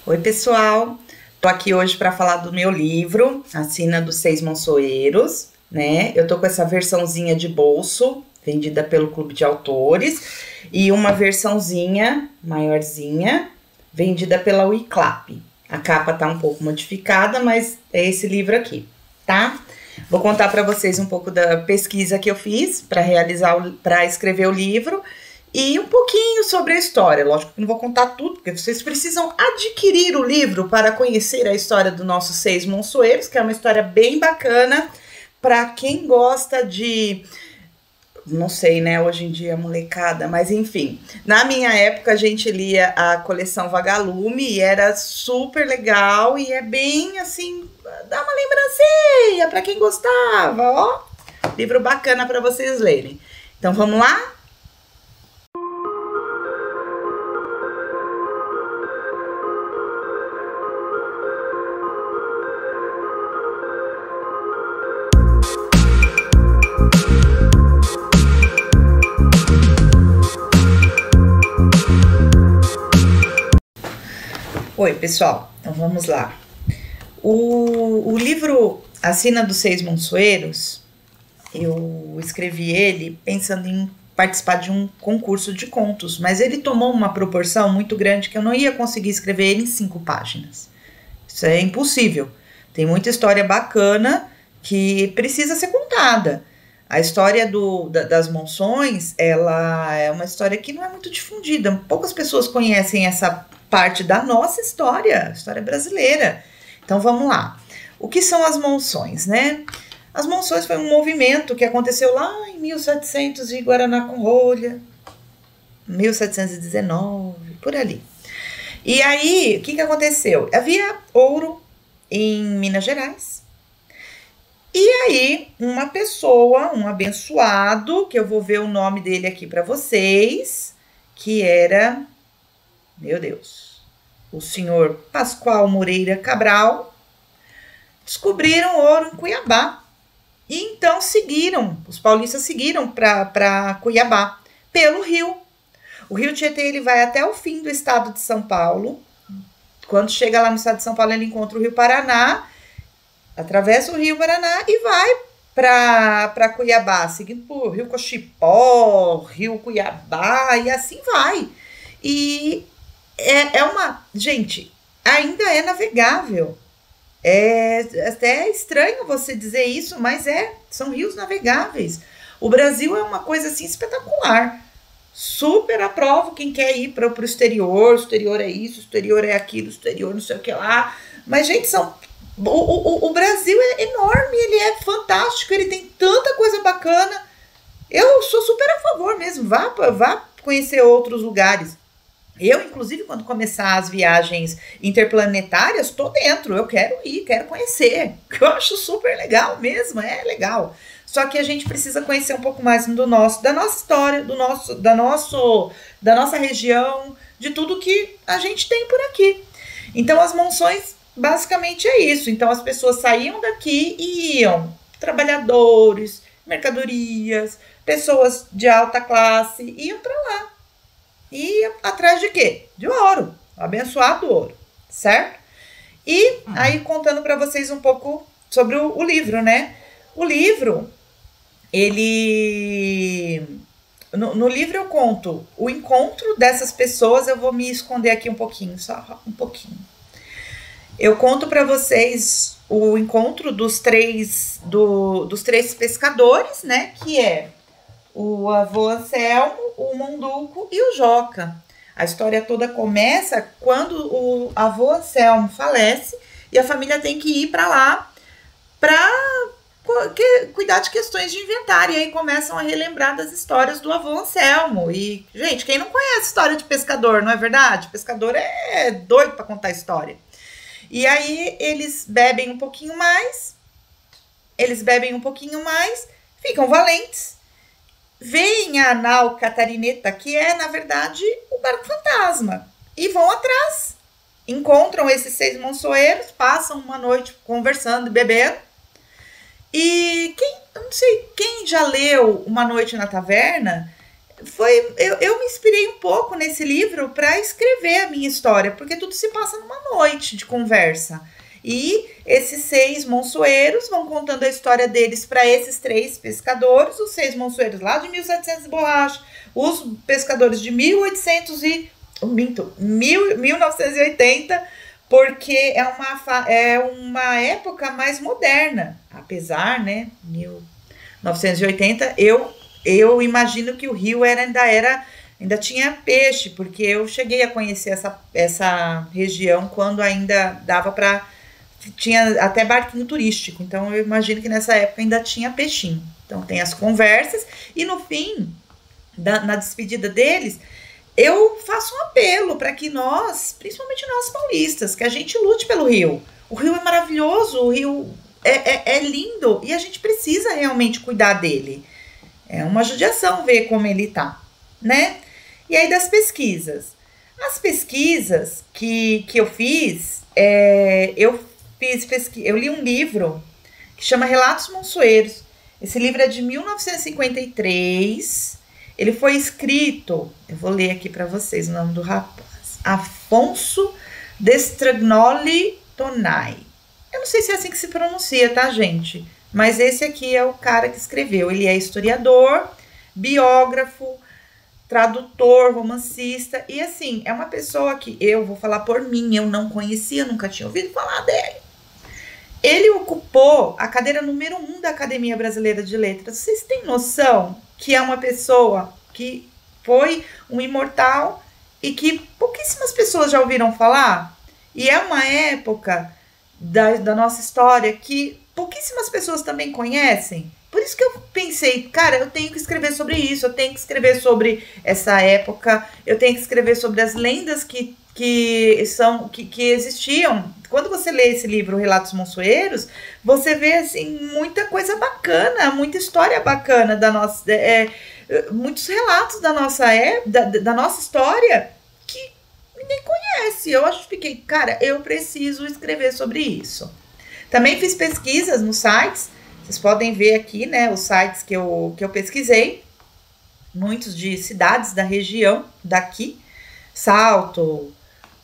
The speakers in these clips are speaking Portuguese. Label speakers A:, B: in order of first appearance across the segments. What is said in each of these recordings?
A: Oi, pessoal. Tô aqui hoje para falar do meu livro, A Sina dos Seis Monçoeiros, né? Eu tô com essa versãozinha de bolso, vendida pelo Clube de Autores, e uma versãozinha maiorzinha, vendida pela Wiclap. A capa tá um pouco modificada, mas é esse livro aqui, tá? Vou contar para vocês um pouco da pesquisa que eu fiz para escrever o livro e um pouquinho sobre a história. Lógico que não vou contar tudo, porque vocês precisam adquirir o livro para conhecer a história dos nossos seis monçoeiros, que é uma história bem bacana para quem gosta de... Não sei, né, hoje em dia, molecada, mas enfim. Na minha época, a gente lia a coleção Vagalume e era super legal e é bem, assim, dá uma lembrancinha para quem gostava, ó. Livro bacana para vocês lerem. Então, vamos lá? Oi, pessoal, então vamos lá. O livro A Sina dos Seis Monçoeiros, eu escrevi ele pensando em participar de um concurso de contos, mas ele tomou uma proporção muito grande que eu não ia conseguir escrever ele em 5 páginas. Isso é impossível. Tem muita história bacana que precisa ser contada. A história das Monções, ela é uma história que não é muito difundida. Poucas pessoas conhecem essa parte da nossa história brasileira. Então vamos lá. O que são as Monções, né? As Monções foi um movimento que aconteceu lá em 1700 e Guaraná com rolha, 1719, por ali. E aí, o que aconteceu? Havia ouro em Minas Gerais. E aí, uma pessoa, um abençoado, que eu vou ver o nome dele aqui para vocês, que era, meu Deus, o senhor Pascoal Moreira Cabral, descobriram ouro em Cuiabá. E então os paulistas seguiram para Cuiabá, pelo rio. O rio Tietê, ele vai até o fim do estado de São Paulo. Quando chega lá no estado de São Paulo, ele encontra o rio Paraná, atravessa o rio Paraná e vai para Cuiabá, seguindo por Rio Cochipó, Rio Cuiabá, e assim vai. E gente, ainda é navegável. É até estranho você dizer isso, mas são rios navegáveis. O Brasil é uma coisa assim espetacular. Super aprovo quem quer ir para o exterior. O exterior é isso, o exterior é aquilo, o exterior não sei o que lá. Mas, gente, o Brasil é enorme, ele é fantástico, ele tem tanta coisa bacana. Eu sou super a favor mesmo, vá conhecer outros lugares. Eu, inclusive, quando começar as viagens interplanetárias, estou dentro, eu quero ir, quero conhecer. Eu acho super legal mesmo, é legal. Só que a gente precisa conhecer um pouco mais da nossa história, da nossa região, de tudo que a gente tem por aqui. Então, as Monções, basicamente é isso. Então, as pessoas saíam daqui e iam, trabalhadores, mercadorias, pessoas de alta classe, iam para lá. E atrás de quê? De ouro, abençoado ouro, certo? E aí, contando para vocês um pouco sobre o livro, né? O livro, ele... No livro eu conto o encontro dessas pessoas, eu vou me esconder aqui um pouquinho, só um pouquinho. Eu conto para vocês o encontro dos três pescadores, né? Que é o avô Anselmo, o Munduco e o Joca. A história toda começa quando o avô Anselmo falece e a família tem que ir para lá para cuidar de questões de inventário. E aí começam a relembrar das histórias do avô Anselmo. E, gente, quem não conhece história de pescador, não é verdade? Pescador é doido para contar história. E aí eles bebem um pouquinho mais, ficam valentes, veem a nau Catarineta, que é, na verdade, o barco fantasma, e vão atrás. Encontram esses 6 monçoeiros, passam uma noite conversando e bebendo. E eu não sei, quem já leu Uma Noite na Taverna eu me inspirei um pouco nesse livro para escrever a minha história, porque tudo se passa numa noite de conversa. E esses 6 monçoeiros vão contando a história deles para esses 3 pescadores, os 6 monçoeiros lá de 1700 borracha, os pescadores de 1980, porque é uma época mais moderna, apesar, né, 1980, eu imagino que o rio ainda tinha peixe, porque eu cheguei a conhecer essa região quando ainda dava para. Tinha até barquinho turístico, então eu imagino que nessa época ainda tinha peixinho. Então tem as conversas, e no fim, na despedida deles, eu faço um apelo para que nós, principalmente nós paulistas, que a gente lute pelo rio. O rio é maravilhoso, o rio é lindo, e a gente precisa realmente cuidar dele. É uma judiação ver como ele tá, né? E aí das pesquisas. As pesquisas que eu fiz, eu li um livro que chama Relatos Monçoeiros. Esse livro é de 1953. Ele foi escrito, eu vou ler aqui para vocês o nome do rapaz, Afonso de Stragnoli Tonai. Eu não sei se é assim que se pronuncia, tá, gente? Mas esse aqui é o cara que escreveu. Ele é historiador, biógrafo, tradutor, romancista. E assim, é uma pessoa que eu vou falar por mim, eu não conhecia, nunca tinha ouvido falar dele. Ele ocupou a cadeira número 1 da Academia Brasileira de Letras. Vocês têm noção que é uma pessoa que foi um imortal e que pouquíssimas pessoas já ouviram falar? E é uma época da nossa história que pouquíssimas pessoas também conhecem. Por isso que eu pensei, cara, eu tenho que escrever sobre isso, eu tenho que escrever sobre essa época, eu tenho que escrever sobre as lendas que existiam. Quando você lê esse livro, Relatos Monçoeiros, você vê assim muita coisa bacana, muita história bacana da nossa, muitos relatos da nossa história que ninguém conhece. Eu fiquei, cara, eu preciso escrever sobre isso. Também fiz pesquisas nos sites, vocês podem ver aqui, né, os sites que eu pesquisei, muitos de cidades da região daqui, Salto,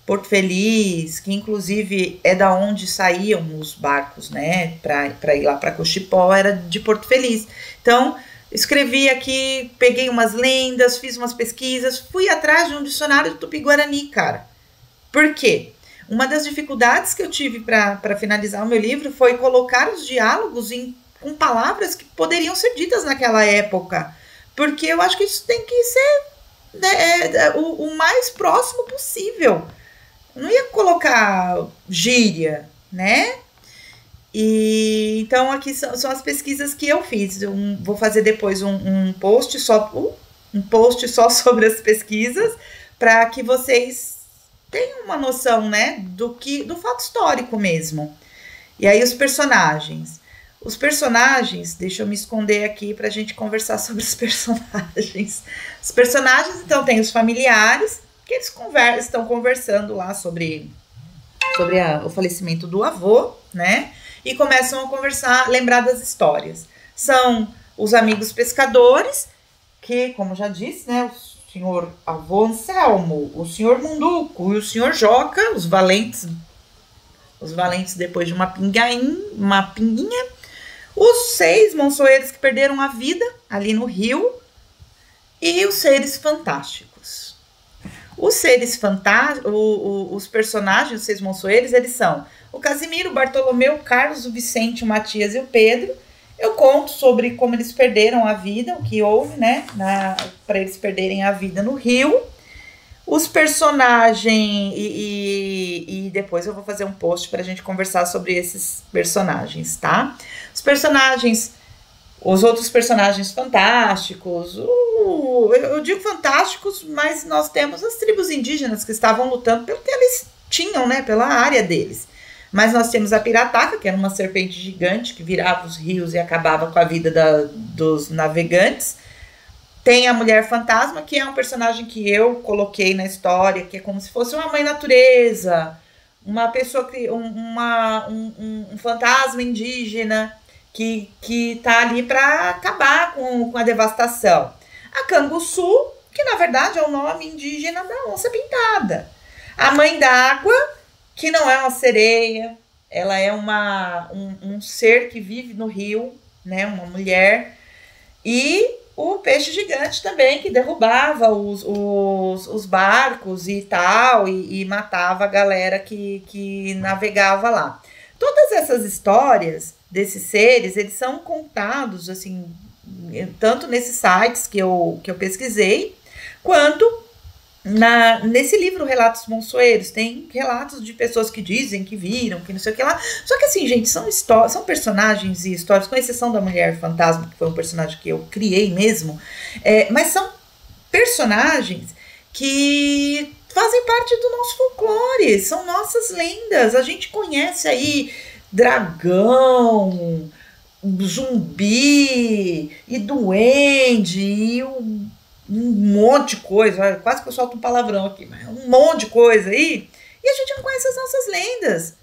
A: Porto Feliz, que inclusive é da onde saíam os barcos, né, para ir lá para Cochipó, era de Porto Feliz. Então, escrevi aqui, peguei umas lendas, fiz umas pesquisas, fui atrás de um dicionário do Tupi-Guarani, cara. Por quê? Uma das dificuldades que eu tive para finalizar o meu livro foi colocar os diálogos com palavras que poderiam ser ditas naquela época, porque eu acho que isso tem que ser, né, o mais próximo possível. Não ia colocar gíria, né? E então aqui são as pesquisas que eu fiz. Vou fazer depois um post só sobre as pesquisas, para que vocês tenham uma noção, né, do fato histórico mesmo. E aí os personagens, deixa eu me esconder aqui para a gente conversar sobre os personagens. Os personagens, então, tem os familiares, que eles estão conversando lá sobre o falecimento do avô, né? E começam a conversar, lembrar das histórias. São os amigos pescadores, que, como já disse, né, o senhor avô Anselmo, o senhor Munduco e o senhor Joca, os valentes depois de uma pinguinha, os 6 monçoeiros que perderam a vida ali no rio, e os seres fantásticos. Os seres fantásticos, os personagens, os 6 monçoeiros, eles são o Casimiro, o Bartolomeu, o Carlos, o Vicente, o Matias e o Pedro. Eu conto sobre como eles perderam a vida, o que houve, né, para eles perderem a vida no rio. Os personagens, e depois eu vou fazer um post para a gente conversar sobre esses personagens, tá? Os outros personagens fantásticos, eu digo fantásticos, mas nós temos as tribos indígenas que estavam lutando pelo que eles tinham, né, pela área deles. Mas nós temos a Pirataca, que era uma serpente gigante que virava os rios e acabava com a vida dos navegantes. Tem a Mulher Fantasma, que é um personagem que eu coloquei na história, que é como se fosse uma mãe natureza, uma pessoa, um fantasma indígena que tá ali para acabar com a devastação. A canguçu, que na verdade é o nome indígena da onça pintada. A mãe d'água, que não é uma sereia, ela é um ser que vive no rio, né, uma mulher. E o peixe gigante também, que derrubava os barcos e tal, e matava a galera que navegava lá. Todas essas histórias desses seres, eles são contados, assim, tanto nesses sites que eu pesquisei, quanto nesse livro Relatos Monsoeiros. Tem relatos de pessoas que dizem que viram, que não sei o que lá. Só que assim, gente, são personagens e histórias, com exceção da Mulher Fantasma, que foi um personagem que eu criei mesmo, mas são personagens que fazem parte do nosso folclore, são nossas lendas. A gente conhece aí dragão, zumbi e duende e um monte de coisa, quase que eu solto um palavrão aqui, mas um monte de coisa aí, e a gente não conhece as nossas lendas.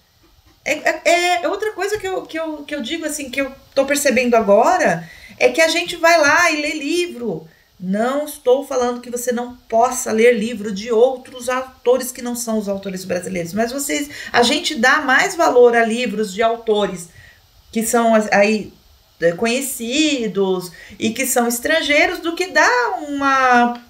A: É outra coisa que eu digo, assim, que eu tô percebendo agora, é que a gente vai lá e lê livro. Não estou falando que você não possa ler livro de outros autores que não são os autores brasileiros, mas a gente dá mais valor a livros de autores que são aí conhecidos e que são estrangeiros, do que dá uma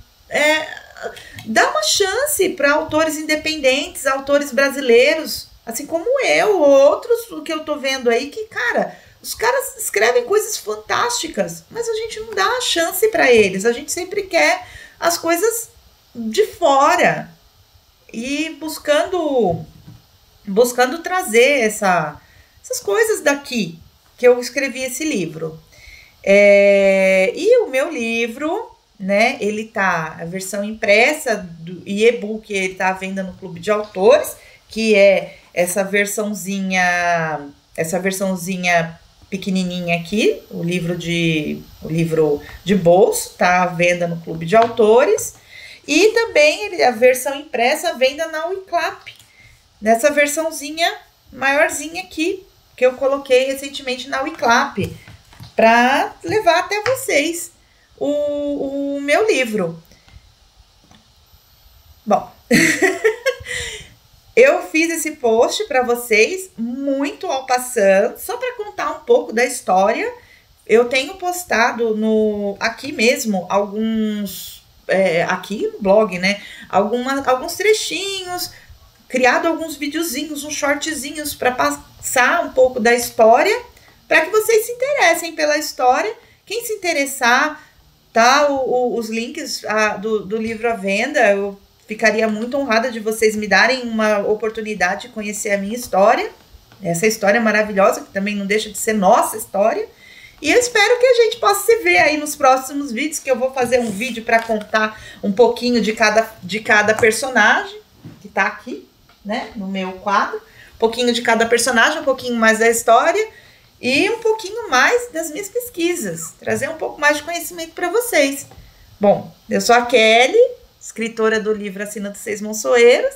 A: chance para autores independentes, autores brasileiros, assim como eu, outros que eu tô vendo aí, que, cara, os caras escrevem coisas fantásticas, mas a gente não dá a chance para eles. A gente sempre quer as coisas de fora e buscando trazer essas coisas daqui, que eu escrevi esse livro. E o meu livro, né, ele tá, a versão impressa e e-book, ele tá à venda no Clube de Autores, que é essa versãozinha pequenininha aqui, o livro de bolso, tá à venda no Clube de Autores. E também a versão impressa à venda na Wiclap, nessa versãozinha maiorzinha aqui, que eu coloquei recentemente na Wiclap, para levar até vocês o meu livro. Bom, eu fiz esse post para vocês, muito ao passando, só para contar um pouco da história. Eu tenho postado aqui mesmo alguns, aqui no blog, né, alguns trechinhos, criado alguns videozinhos, uns shortzinhos para passar um pouco da história, para que vocês se interessem pela história. Quem se interessar, tá os links do livro à venda. Eu ficaria muito honrada de vocês me darem uma oportunidade de conhecer a minha história, essa história maravilhosa, que também não deixa de ser nossa história. E eu espero que a gente possa se ver aí nos próximos vídeos, que eu vou fazer um vídeo para contar um pouquinho de cada personagem que tá aqui, né, no meu quadro. Um pouquinho de cada personagem, um pouquinho mais da história e um pouquinho mais das minhas pesquisas. Trazer um pouco mais de conhecimento para vocês. Bom, eu sou a Kelly, escritora do livro Assina dos Seis Monsoeiros,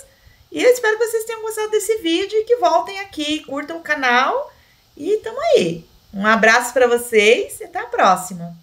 A: e eu espero que vocês tenham gostado desse vídeo e que voltem aqui, curtam o canal e tamo aí. Um abraço para vocês e até a próxima.